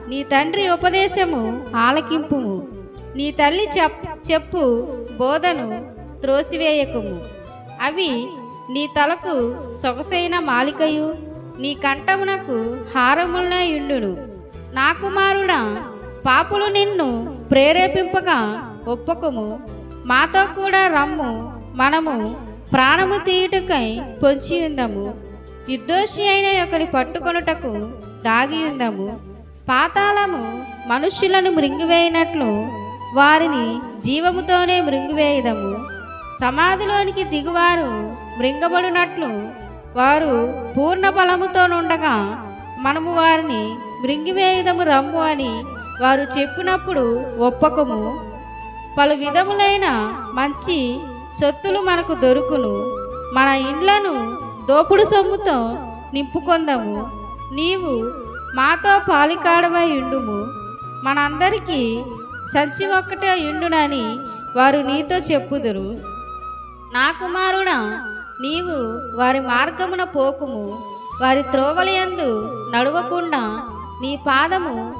నీ తండ్రి ఉపదేశము ఆలకింపుము. నీ తల్లి చెప్పు బోధను త్రోసివేయకుము. అవి నీ తలకు సొగసైన మాలికయు నీ కంఠమునకు హారములనే యుండును. నా కుమారుడా, పాపులు నిన్ను ప్రేరేపింపగా ఒప్పకుము. మాతో కూడా రమ్ము, మనము ప్రాణము తీయుటకై పొంచియుందము. నిర్దోషి అయిన ఒకని పట్టుకొనుటకు దాగియుందము. పాతాళము మనుష్యులను మృంగివేయినట్లు వారిని జీవముతోనే మృంగివేయుదము. సమాధిలోనికి దిగువారు మృంగబడినట్లు వారు పూర్ణ బలముతోనుండగా మనము వారిని మృంగివేయుదము రమ్ము అని వారు చెప్పినప్పుడు ఒప్పకము. పలు విధములైన మంచి సొత్తులు మనకు దొరుకును. మన ఇండ్లను దోపుడు సొమ్ముతో నింపుకొందము. నీవు మాతో పాలికాడవై ఉండుము. మనందరికీ సంచి ఒక్కటే ఉండునని వారు నీతో చెప్పుదురు. నా కుమారుడా, నీవు వారి మార్గమున పోకుము. వారి త్రోవలయందు నడవకుండా నీ పాదము